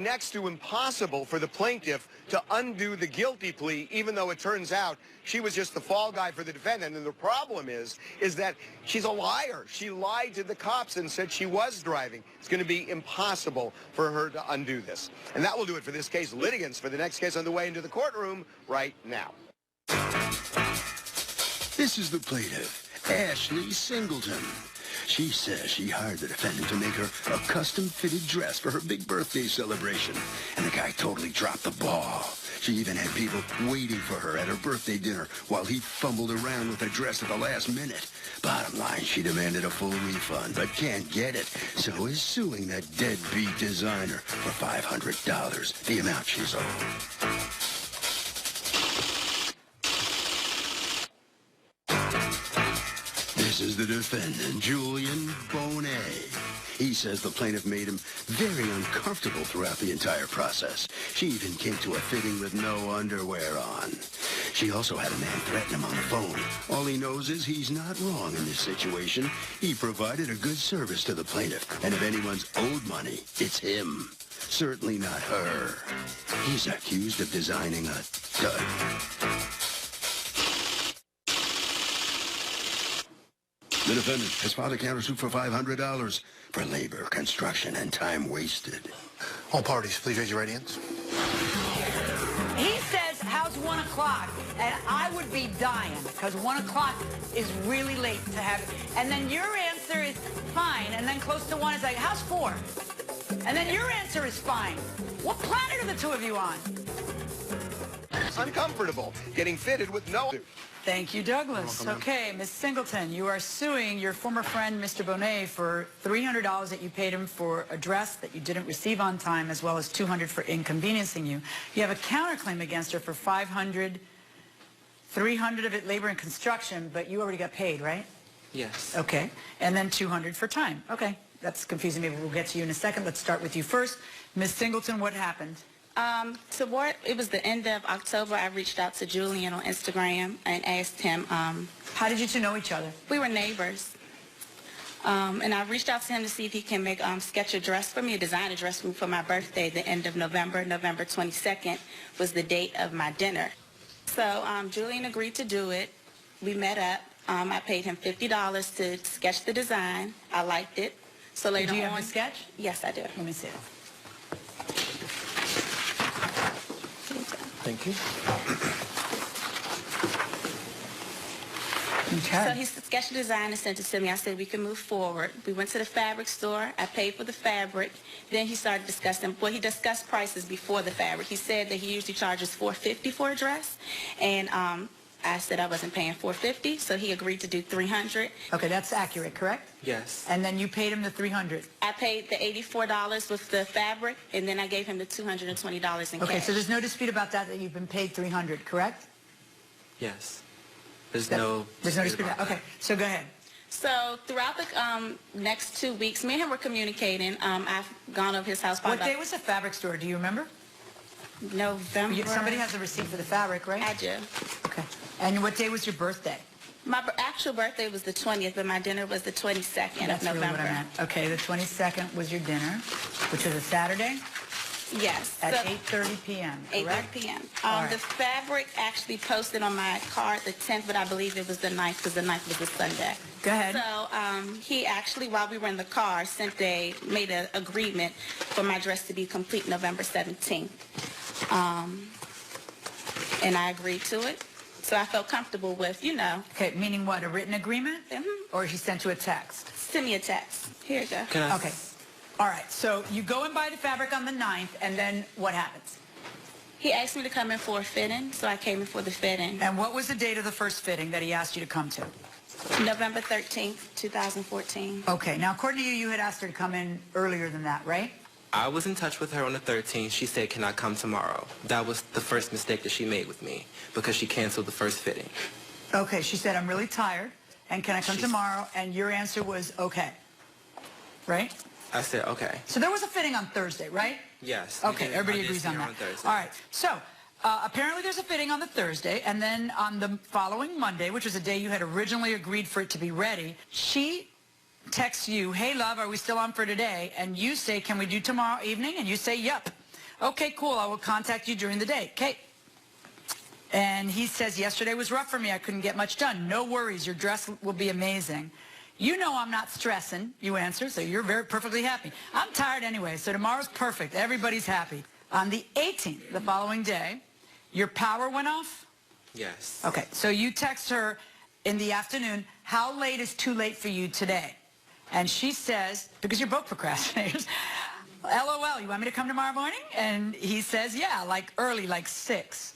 next to impossible for the plaintiff to undo the guilty plea, even though it turns out she was just the fall guy for the defendant. And the problem is that she's a liar. She lied to the cops and said she was driving. It's going to be impossible for her to undo this. And that will do it for this case. Litigants for the next case on the way into the courtroom right now. This is the plaintiff, Ashley Singleton. She says she hired the defendant to make her a custom-fitted dress for her big birthday celebration. And the guy totally dropped the ball. She even had people waiting for her at her birthday dinner while he fumbled around with her dress at the last minute. Bottom line, she demanded a full refund, but can't get it, so is suing that deadbeat designer for $500, the amount she's owed. This is the defendant, Julian Bonet. He says the plaintiff made him very uncomfortable throughout the entire process. She even came to a fitting with no underwear on. She also had a man threaten him on the phone. All he knows is he's not wrong in this situation. He provided a good service to the plaintiff, and if anyone's owed money, it's him. Certainly not her. He's accused of designing a dud. The defendant has filed a countersuit for $500 for labor, construction, and time wasted. All parties, please raise your right hands. He says, how's 1 o'clock? And I would be dying, because 1 o'clock is really late to have it. And then your answer is fine, and then close to 1 is like, how's 4? And then your answer is fine. What planet are the two of you on? Uncomfortable, getting fitted with no... Thank you, Douglas. Okay, Ms. Singleton, you are suing your former friend, Mr. Bonet, for $300 that you paid him for a dress that you didn't receive on time, as well as $200 for inconveniencing you. You have a counterclaim against her for $500, $300 of it labor and construction, but you already got paid, right? Yes. Okay, and then $200 for time. Okay, that's confusing me, but we'll get to you in a second. Let's start with you first. Ms. Singleton, what happened? It was the end of October. I reached out to Julian on Instagram and asked him. How did you two know each other? We were neighbors. And I reached out to him to see if he can make sketch a dress for me, a design a dress for me for my birthday, the end of November. November 22nd was the date of my dinner. So Julian agreed to do it. We met up. I paid him $50 to sketch the design. I liked it. So later on... Do you have the sketch? Yes, I do. Let me see it. Thank you. Okay. So he sketched the design and sent it to me. I said we can move forward. We went to the fabric store. I paid for the fabric. Then he started discussing, well, he discussed prices before the fabric. He said that he usually charges $450 for a dress. And I said I wasn't paying $450, so he agreed to do $300. Okay, that's accurate, correct? Yes. And then you paid him the $300. I paid the $84 with the fabric, and then I gave him the $220 in cash. Okay, so there's no dispute about that you've been paid $300, correct? Yes. There's no dispute about that. Okay, so go ahead. So throughout the next 2 weeks, me and him were communicating. I've gone over his house. What day was the fabric store? Do you remember? November. Somebody has a receipt for the fabric, right? I do. Okay. And what day was your birthday? My actual birthday was the 20th, but my dinner was the 22nd That's of November. Really what I meant. Okay, the 22nd was your dinner, which was a Saturday? Yes. At 8:30 p.m., correct? 8:30 p.m. Right. The fabric actually posted on my card the 10th, but I believe it was the 9th because the 9th was a Sunday. Go ahead. So he actually, while we were in the car, made an agreement for my dress to be complete November 17th. And I agreed to it. So I felt comfortable with, Okay, meaning what, a written agreement? Mm-hmm. Or he sent you a text? Send me a text. Here you go. Okay. All right, so you go and buy the fabric on the 9th, and then what happens? He asked me to come in for a fitting, so I came in for the fitting. And what was the date of the first fitting that he asked you to come to? November 13th, 2014. Okay, now according to you, you had asked her to come in earlier than that, right? I was in touch with her on the 13th. She said, can I come tomorrow? That was the first mistake that she made with me because she canceled the first fitting. Okay, she said, I'm really tired, and can I come tomorrow? And your answer was okay, right? I said, okay. So there was a fitting on Thursday, right? Yes. Okay, everybody agrees on that. All right, so apparently there's a fitting on the Thursday, and then on the following Monday, which was the day you had originally agreed for it to be ready, she texts you, hey, love, are we still on for today? And you say, can we do tomorrow evening? And you say, yep. Okay, cool. I will contact you during the day. Okay. And he says, yesterday was rough for me. I couldn't get much done. No worries. Your dress will be amazing. You know I'm not stressing, you answer, so you're very perfectly happy. I'm tired anyway, so tomorrow's perfect. Everybody's happy. On the 18th, the following day, your power went off? Yes. Okay, so you text her in the afternoon, how late is too late for you today? And she says, because you're both procrastinators, LOL, you want me to come tomorrow morning? And he says, yeah, like early, like 6.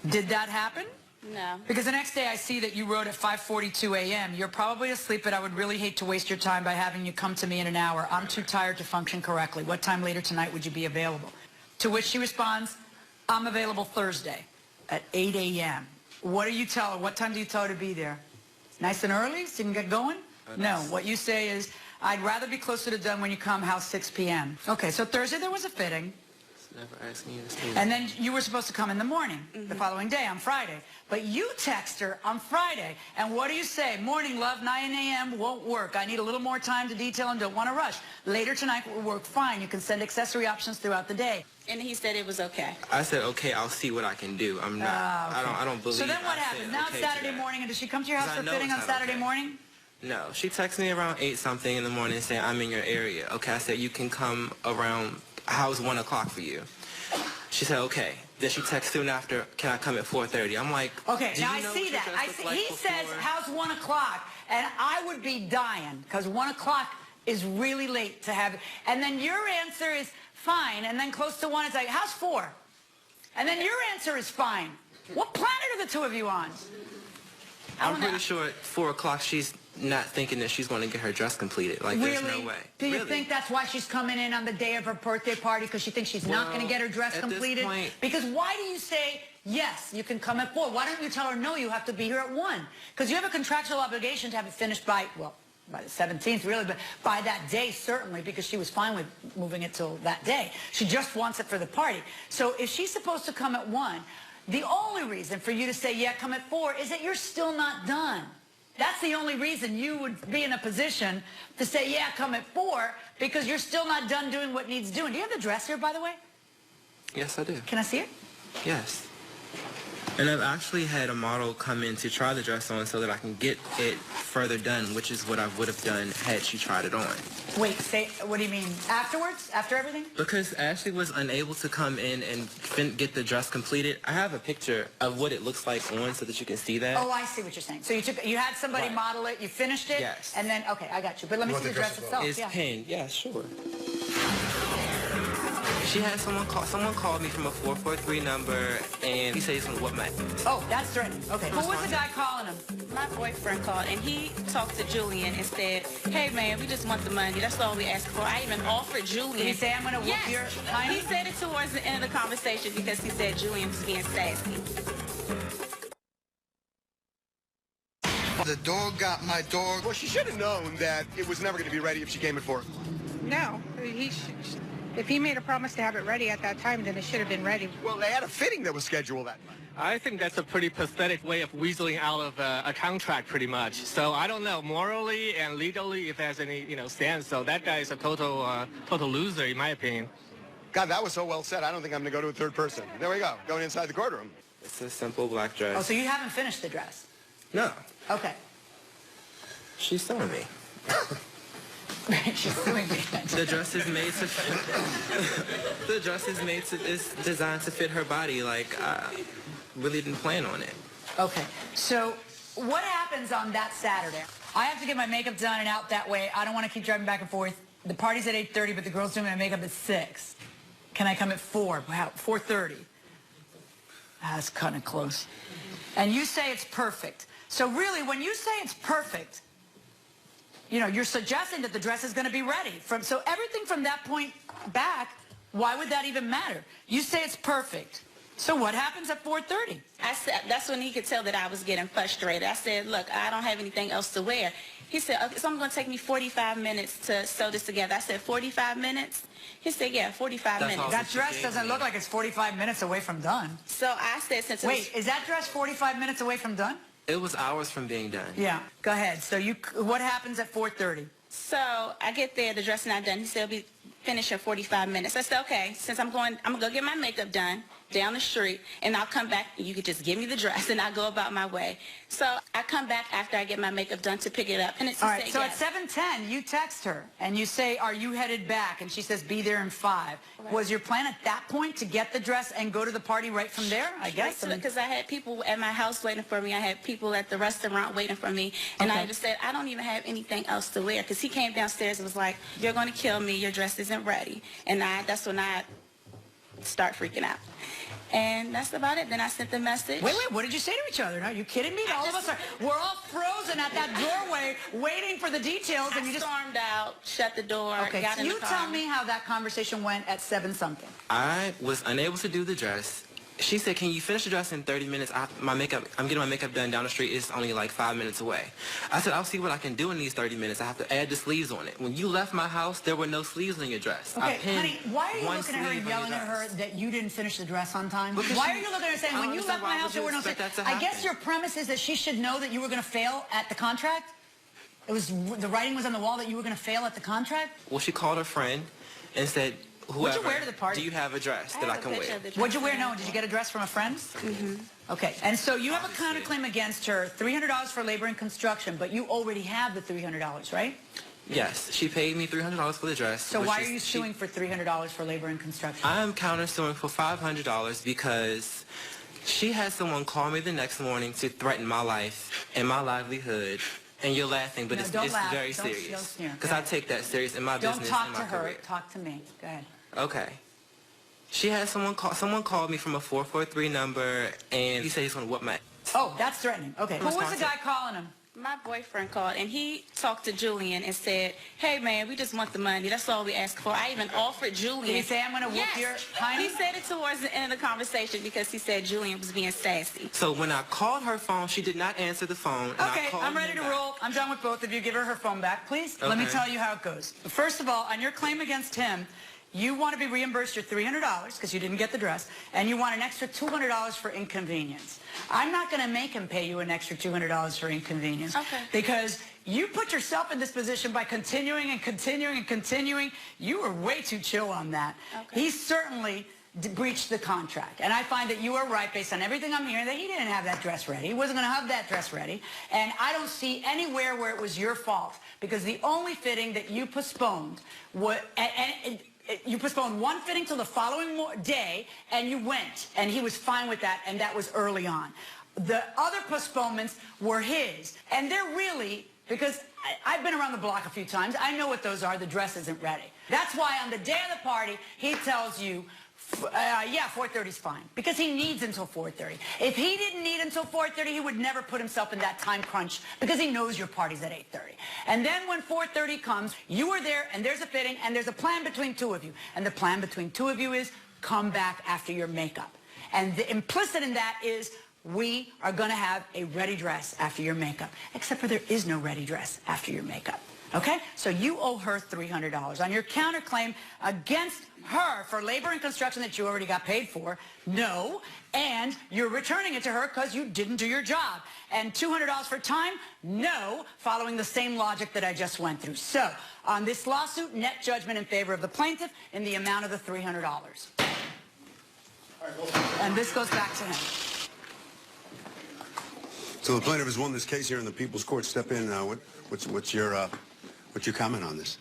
Did that happen? No. Because the next day I see that you wrote at 5:42 a.m. You're probably asleep, but I would really hate to waste your time by having you come to me in an hour. I'm too tired to function correctly. What time later tonight would you be available? To which she responds, I'm available Thursday at 8 a.m. What do you tell her? What time do you tell her to be there? Nice and early so you can get going? No. What you say is, I'd rather be closer to done when you come. How's 6 p.m.? Okay, so Thursday there was a fitting. Never asking you to stay. And then you were supposed to come in the morning, the following day, on Friday. But you text her on Friday, and what do you say? Morning, love, 9 a.m. won't work. I need a little more time to detail and don't want to rush. Later tonight will work fine. You can send accessory options throughout the day. And he said it was okay. I said, okay, I'll see what I can do. I'm not, Okay. I don't believe. So then what I happens? said Now okay it's to Saturday that. morning, and does she come to your house Because for I know fitting it's on not Saturday okay. morning? No, she texted me around 8 something in the morning saying, I'm in your area. Okay, I said, you can come around, how's 1 o'clock for you? She said, okay. Then she texted soon after, can I come at 4:30? I'm like, okay, do now you I know see what your that. dress looked like He before? says, how's 1 o'clock? And I would be dying, because 1 o'clock is really late to have it. And then your answer is fine, and then close to 1, it's like, how's 4? And then your answer is fine. What planet are the two of you on? I'm pretty sure at 4 o'clock she's not thinking that she's going to get her dress completed. Like, Really? there's no way. Do you Really. think that's why she's coming in on the day of her birthday party, because she thinks she's not Well, going to get her dress at this completed? point- Because why do you say, yes, you can come at 4? Why don't you tell her, no, you have to be here at 1? Because you have a contractual obligation to have it finished by, well, by the 17th, really, but by that day, certainly, because she was fine with moving it till that day. She just wants it for the party. So if she's supposed to come at 1, the only reason for you to say, yeah, come at 4, is that you're still not done. That's the only reason you would be in a position to say, yeah, come at 4, because you're still not done doing what needs doing. Do you have the dress here, by the way? Yes, I do. Can I see it? Yes. And I've actually had a model come in to try the dress on so that I can get it further done, which is what I would have done had she tried it on. Wait, what do you mean? Afterwards? After everything? Because Ashley was unable to come in and get the dress completed. I have a picture of what it looks like on so that you can see that. Oh, I see what you're saying. So you had somebody Right. model it, you finished it? Yes. And then, okay, I got you. But let me You see want the the dress dress itself. It's Yeah. pinned. Yeah, sure. She had someone called me from a 443 number, and he said he's gonna whoop my. Oh, that's right. Okay. Who was the guy calling him? My boyfriend called, and he talked to Julian and said, hey, man, we just want the money. That's all we asked for. I even offered Julian. Did he say, I'm going to whoop Yes. your time? He said it towards the end of the conversation because he said Julian was being sassy. The dog got my dog. Well, she should have known that it was never going to be ready if she came at 4. No, if he made a promise to have it ready at that time, then it should have been ready. Well, they had a fitting that was scheduled that night. I think that's a pretty pathetic way of weaseling out of a contract, pretty much. So I don't know morally and legally if there's any, stance. So that guy is a total loser, in my opinion. God, that was so well said. I don't think I'm going to go to a third person. There we go, going inside the courtroom. It's a simple black dress. Oh, so you haven't finished the dress? No, Okay. she's suing me. She's suing me. The dress is made to. The dress is is designed to fit her body. Like, I really didn't plan on it. Okay. So what happens on that Saturday? I have to get my makeup done and out that way. I don't want to keep driving back and forth. The party's at 8:30, but the girl's doing my makeup at 6. Can I come at 4? Wow, 4:30. That's kind of close. And you say it's perfect. So really, when you say it's perfect, you're suggesting that the dress is going to be ready. So everything from that point back, why would that even matter? You say it's perfect. So what happens at 4:30? I said, that's when he could tell that I was getting frustrated. I said, look, I don't have anything else to wear. He said, okay, so I'm going to take me 45 minutes to sew this together. I said, 45 minutes? He said, yeah, 45 That's minutes. all. That dress doesn't look like it's 45 minutes away from done. So I said, since it was... Wait, is that dress 45 minutes away from done? It was hours from being done. Yeah. Go ahead. So what happens at 4:30? So I get there, the dress not done. He said it'll be finish in 45 minutes. I said, okay, since I'm gonna go get my makeup done down the street, and I'll come back and you could just give me the dress and I'll go about my way. So I come back after I get my makeup done to pick it up. And it's all right, so yes. At 7:10, you text her and you say, are you headed back? And she says, be there in 5. Right. Was your plan at that point to get the dress and go to the party right from there, I guess? Because I had people at my house waiting for me. I had people at the restaurant waiting for me. And I just said, I don't even have anything else to wear. Because he came downstairs and was like, you're going to kill me. Your dress isn't ready. And that's when I start freaking out. And that's about it. Then I sent the message. Wait, what did you say to each other? Are you kidding me? All of us we're all frozen at that doorway waiting for the details. And you just stormed out, shut the door, okay, got so in the you car. tell me how that conversation went at 7-something. I was unable to do the dress. She said, can you finish the dress in 30 minutes? I'm getting my makeup done down the street. It's only like 5 minutes away. I said, I'll see what I can do in these 30 minutes. I have to add the sleeves on it. When you left my house, there were no sleeves on your dress. Okay, honey, why are you looking at her and yelling at her that you didn't finish the dress on time? Because why are you looking at her saying, when you left my house, there were no sleeves? I guess your premise is that she should know that you were going to fail at the contract? The writing was on the wall that you were going to fail at the contract? Well, she called her friend and said, whoever, what'd you wear to the party? do you have a dress that I can wear? What'd you wear? No, did you get a dress from a friend? Mm-hmm. Okay, and so you have a counterclaim against her, $300 for labor and construction, but you already have the $300, right? Yes, she paid me $300 for the dress. So why are you suing for $300 for labor and construction? I'm countersuing for $500 because she had someone call me the next morning to threaten my life and my livelihood. And you're laughing, but it's very serious. Because I take that serious in my business. Don't talk and my to her. career. Talk to me. Go ahead. Okay. She had someone called me from a 443 number, and he said he's going to whoop my ass. Oh, that's threatening. Okay. Who was the guy calling him? My boyfriend called, and he talked to Julian and said, hey, man, we just want the money. That's all we ask for. I even offered Julian. Did he say, I'm going to whoop your honey? He said it towards the end of the conversation because he said Julian was being sassy. So when I called her phone, she did not answer the phone. And okay, I'm ready to roll. I'm done with both of you. Give her phone back, please. Okay. Let me tell you how it goes. First of all, on your claim against him, you want to be reimbursed your $300 because you didn't get the dress, and you want an extra $200 for inconvenience. I'm not going to make him pay you an extra $200 for inconvenience. Okay. Because you put yourself in this position by continuing and continuing and continuing. You were way too chill on that. Okay. He certainly breached the contract. And I find that you are right, based on everything I'm hearing, that he didn't have that dress ready. He wasn't going to have that dress ready. And I don't see anywhere where it was your fault, because the only fitting that you postponed was... you postponed one fitting till the following day, and you went, and he was fine with that, and that was early on. The other postponements were his, and they're really, because I've been around the block a few times, I know what those are. The dress isn't ready. That's why on the day of the party, he tells you, yeah, 4:30 is fine, because he needs until 4:30. If he didn't need until 4:30, he would never put himself in that time crunch, because he knows your party's at 8:30. And then when 4:30 comes, you are there, and there's a fitting, and there's a plan between two of you. And the plan between two of you is come back after your makeup. And the implicit in that is we are going to have a ready dress after your makeup, except for there is no ready dress after your makeup. Okay? So you owe her $300. On your counterclaim against her for labor and construction that you already got paid for, no, and you're returning it to her because you didn't do your job. And $200 for time, no, following the same logic that I just went through. So, on this lawsuit, net judgment in favor of the plaintiff in the amount of the $300. And this goes back to him. So the plaintiff has won this case here in the People's Court. Step in. What's your comment on this?